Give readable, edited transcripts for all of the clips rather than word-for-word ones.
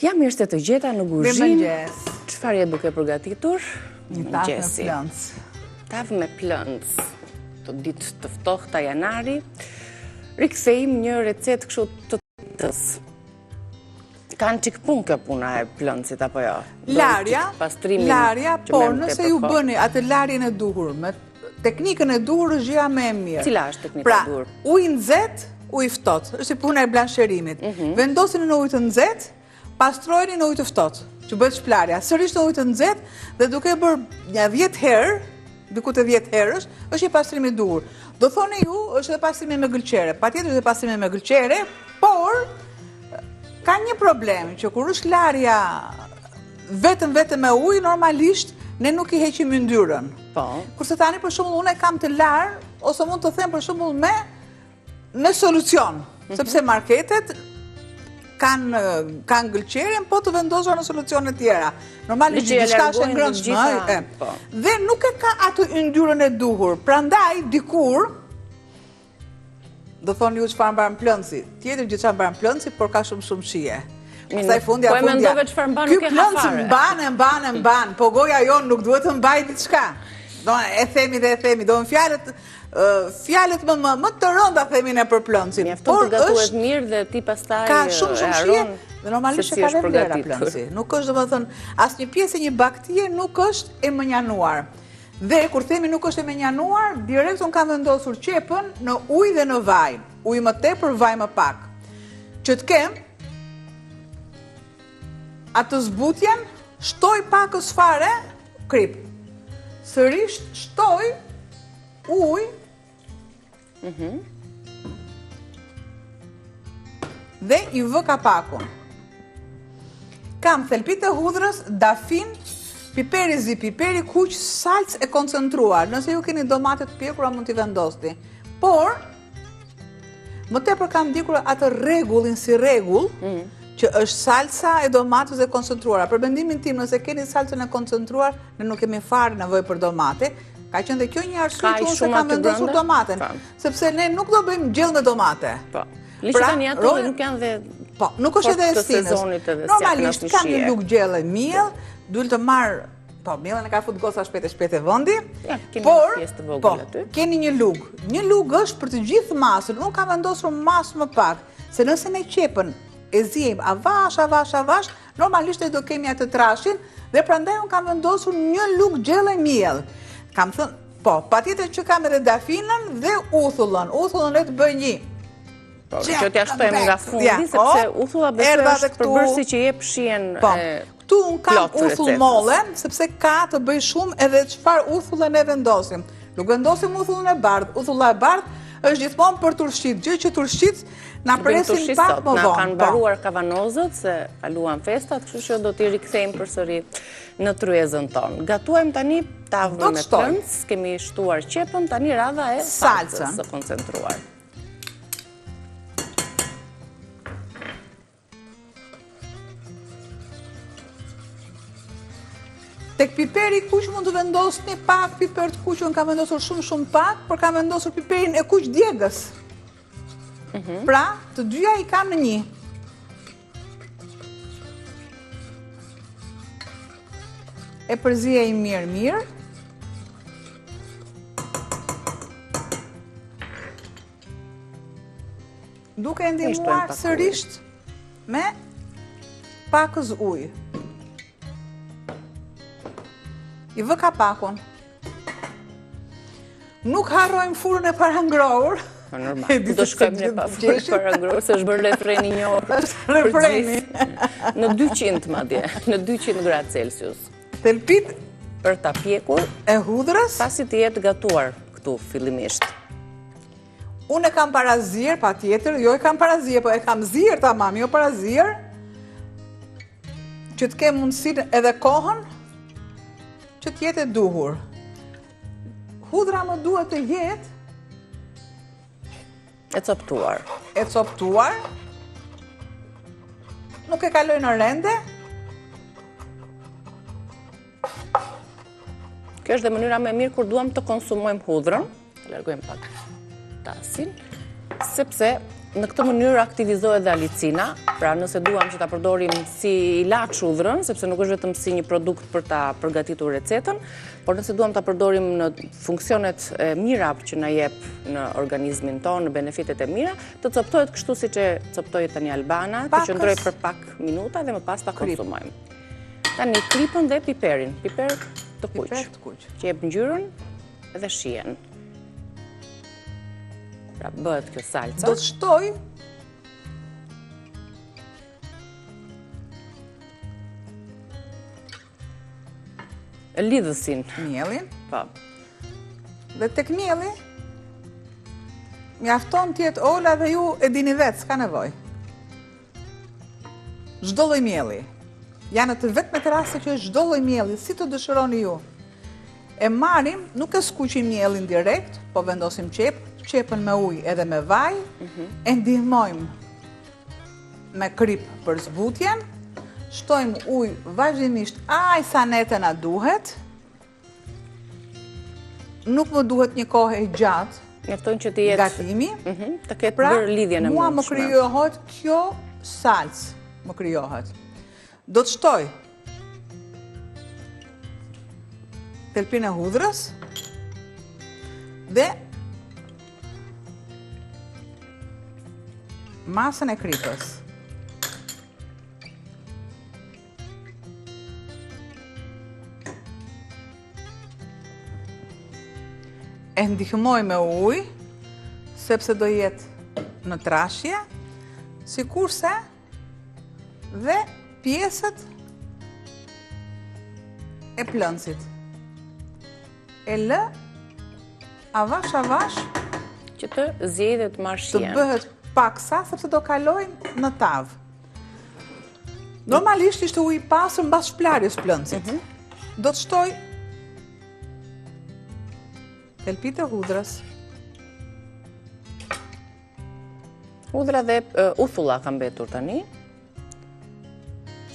Jam mirë se të gjeta në kuzhinë. Mirëmëngjes. Çfarë je duke përgatitur? Një tavë me plënc. Tavë me plënc. Të ditë të ftohta janari. Rikthejmë një recetë kështu të ditës. Kanë çik punë kjo puna e plëncit apo jo? Larja, por nëse ju bëni atë larjen e duhur me teknikën e duhur është gjëja më e mirë. Cila është teknika e duhur? Pra, ujë nxehtë, ujë ftohtë. Është si puna e blancherimit. Vendosini në ujë të nxehtë, pastrojeni në ujë të ftohtë, që bëhet shplarja. Sërish në ujë të nxehtë dhe duke e bërë një 10 herë, diku të 10 herësh, është një pastrim i duhur. Do thoni ju, është edhe pastrimi me gëlqere. Patjetër është pastrimi me gëlqere, por ka një problem që kur është larja vetëm me ujë, normalisht ne nuk i heqim yndyrën. Po. Kurse tani për shembull unë e kam të larë, ose mund të them për shembull me solucion, sepse marketet kanë gëlqerjen, po të vendosur në solucione tjera. Normalisht diçka është e ngrënshme, dhe nuk e ka atë yndyrën e duhur. Prandaj dikur do thoni ju çfarë mban plënci. Tjetër gjë çfarë mban plënci, por ka shumë shije. Pastaj fundja. Po e mendove çfarë mban nuk e ha fare. Ky plënci mban, po goja jon nuk duhet të mbaj diçka. Do e themi, do në fjalët më të rënda themin e për plëncin. Mjafton të gatuhet mirë dhe ti pastaj ka shumë shije dhe normalisht ka vlera plënci. Nuk është domethënë asnjë pjesë e një baktie nuk është e menjanuar. Dhe kur themi nuk është e menjanuar, direkt un kam vendosur qepën në ujë dhe në vaj. Ujë më tepër, vaj më pak. Që të kem atë zbutjen, shtoj pakës fare krip. Sërish shtoj ujë dhe i vë kapakun. Kam thelpit e hudhrës, dafin, piperi zi, piperi kuq, salcë e koncentruar. Nëse ju keni domate të pjekura mund t'i vendosni. Por, më tepër kam ndikur atë rregullin si rregull, që është salsa e domatës e koncentruara. Për mendimin tim, nëse keni salsën e koncentruar, ne nuk kemi fare nevojë për domate. Ka qenë dhe kjo një arsye që unë se kam vendosur domaten, sepse ne nuk do bëjmë gjellë me domate. Po. Liçtani ato nuk janë dhe po, nuk është edhe e stinës. Normalisht kam një lugë gjellë miell, duhet të marr, po miellën e ka fut goca shpejt e vendi. Por keni një lugë. Një lugë është për të gjithë masën. Unë kam vendosur masë më pak, se nëse ne qepën e ziejmë avash, normalisht e do kemi atë trashin dhe prandaj unë kam vendosur një lugë gjellë miell. Kam thënë, po, patjetër që kam edhe dafinën dhe uthullën. Uthullën e të bëj një. Po, që t'ja shtojmë nga fundi, sepse uthulla besoj është përbërësi që jep shijen e plot. Këtu unë kam uthull molle, sepse ka të bëj shumë edhe çfarë uthullën e vendosim. Nuk vendosim uthullën e bardhë. Uthulla e bardhë është gjithmonë për turshit, gjë që turshit na presin pak më vonë. Na kanë mbaruar kavanozët se kaluan festat, kështu që do t'i rikthejmë përsëri në tryezën tonë. Gatuajmë tani tavën me plënc, kemi shtuar qepën, tani radha e salcës së koncentruar. Tek piperi kuq mund të vendosni pak piper të kuq, unë kam vendosur shumë pak, por kam vendosur piperin e kuq djegës. Pra, të dyja i kam në një. E përzijej mirë. Duke ndihmuar sërish me pakës ujë. I vë kapakun. Nuk harrojmë furrën e parangrohur. Po normal. Do shkojmë ne pa furrë e parangrohur, se është bërë refreni i njohur. Është refreni. Në 200 madje, në 200 gradë Celsius. Thelpit për ta pjekur e hudhrës, pasi të jetë gatuar këtu fillimisht. Unë e kam parazier, patjetër, jo e kam parazier, po e kam zier tamam, jo parazier, që të kem mundësinë edhe kohën që të jetë e duhur. Hudhra më duhet të jetë e coptuar. Nuk e kaloj në rende. Kjo është dhe mënyra më e mirë kur duam të konsumojmë hudhrën. Largojmë pak tasin, sepse Në këtë mënyrë aktivizohet dhe alicina, pra nëse duam që ta përdorim si ilaç hudhrën, sepse nuk është vetëm si një produkt për ta përgatitur recetën, por nëse duam ta përdorim në funksionet e mira që na jep në organizmin tonë, në benefitet e mira, të coptohet kështu siç e coptoi tani Albana, të qëndroj për pak minuta dhe më pas ta konsumojmë. Tani kripën dhe piperin, piper të kuq, që jep ngjyrën dhe shijen. Pra bëhet kjo salca. Do të shtoj lidhësin. Mielin. Po. Dhe tek mieli, mjafton t'jetë ola dhe ju e dini vetë, s'ka nevoj. Çdo lloj mielli. Janë të vetmet raste që është çdo lloj mielli, si të dëshironi ju. E marrim, nuk e skuqim mielin direkt, po vendosim qepën me ujë edhe me vaj, e ndihmojmë me krip për zbutjen, shtojmë ujë vazhdimisht aq sa nete na duhet. Nuk më duhet një kohë e gjatë. Mjafton që të jetë gatimi. Të ketë bërë lidhjen e mundshme. Mua më krijohet kjo salcë, më krijohet. Do të shtoj thelpinë e hudhrës dhe masën e kripës. E ndihmoj me ujë, sepse do jetë në trashje, sikurse dhe pjesët e plëncit. E lë avash që të zjejë dhe të marrë shijen. Të bëhet paksa, sepse do kalojnë në tavë. Normalisht ishte ujë i pastër mbas shplarjes plëncit. Do të shtoj thelpitë e hudhrës. Hudhra dhe uthulla ka mbetur tani,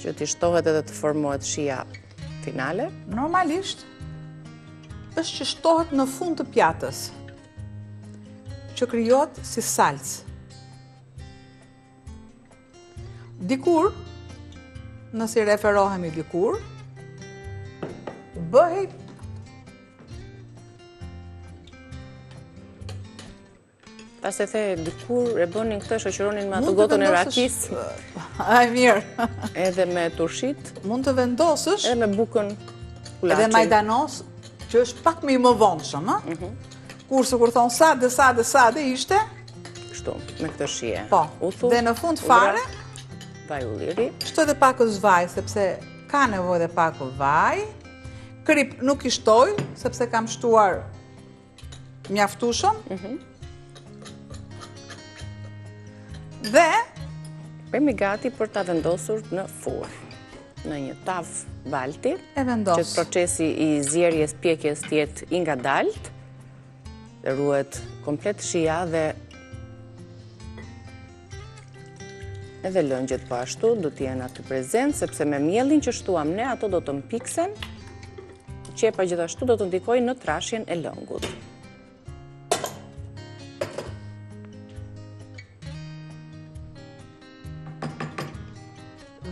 që t'i shtohet edhe të formohet shija finale. Normalisht është që shtohet në fund të pjatës, që krijohet si salcë. Dikur, nësi referohemi dikur, bëhej Pas e the, dikur e bënin këtë, shoqëronin me atë gotën e rakis. Ai mirë. Edhe me turshit. Mund të vendosësh. Edhe me bukën kulaçe. Edhe majdanos, që është pak më i mëvonshëm, kurse kur thon sa dhe ishte. Kështu, me këtë shije. Po. Dhe në fund fare, vaj ulliri. Shtoj dhe pakës vaj, sepse ka nevojë dhe pak vaj. Krip nuk i shtoj, sepse kam shtuar mjaftueshëm. Dhe Bëjmë gati për ta vendosur në furrë, në një tavë balti, e vendos. Që procesi i zjerjes pjekjes të jetë i ngadalt, dhe ruhet komplet shija dhe edhe lëngjet po ashtu do të jenë aty prezent, sepse me miellin që shtuam ne ato do të mpiksen, qepa gjithashtu do të ndikojë në trashjen e lëngut.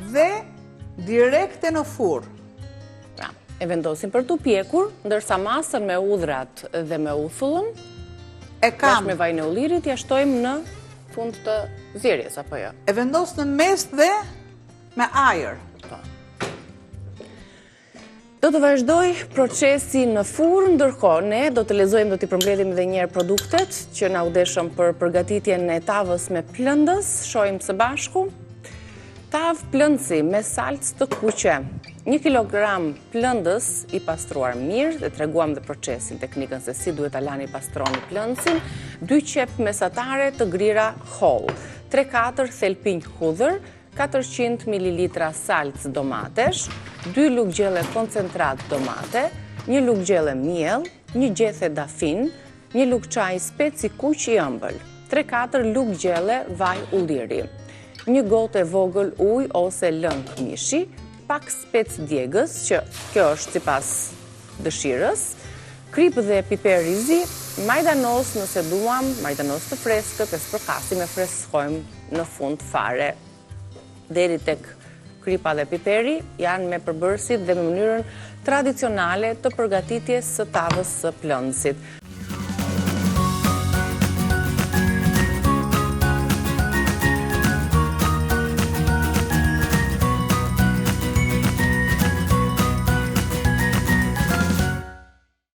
Dhe direkte në furrë. Pra, e vendosim për të pjekur, ndërsa masën me hudhrat dhe me uthullën, e kam me vajin e ullirit, ja shtojmë në fund të zjerjes, apo jo? E vendos në mes dhe me ajër. Do të vazhdoj procesi në furrë, ndërkohë ne do të lexojmë, do t'i përmbledhim edhe një herë produktet që na u deshëm për përgatitjen e tavës me plëndës, shohim së bashku. Tavë plëndësi me salcë të kuqe. 1 kilogram plëndës i pastruar mirë, dhe treguam dhe procesin, teknikën se si duhet alani pastroni plëndësin, 2 qep mesatare të grira holl, 3-4 thelpinj hudhër, 400 ml salcë domatesh, 2 lugë gjelle koncentrat domate, 1 lugë gjelle miell, 1 gjethe dafin, 1 lugë çaj speci kuq i ëmbël, 3-4 lugë gjelle vaj ulliri, 1 gotë e vogël ujë ose lëng mishi, pak spec djegës, që kjo është sipas dëshirës, Krip dhe piper rizi, majdanos nëse duam, majdanos të freskët, e spërkasim e freskojmë në fund fare. Deri tek kripa dhe piperi janë me përbërësit dhe me mënyrën tradicionale të përgatitjes së tavës së plëndësit.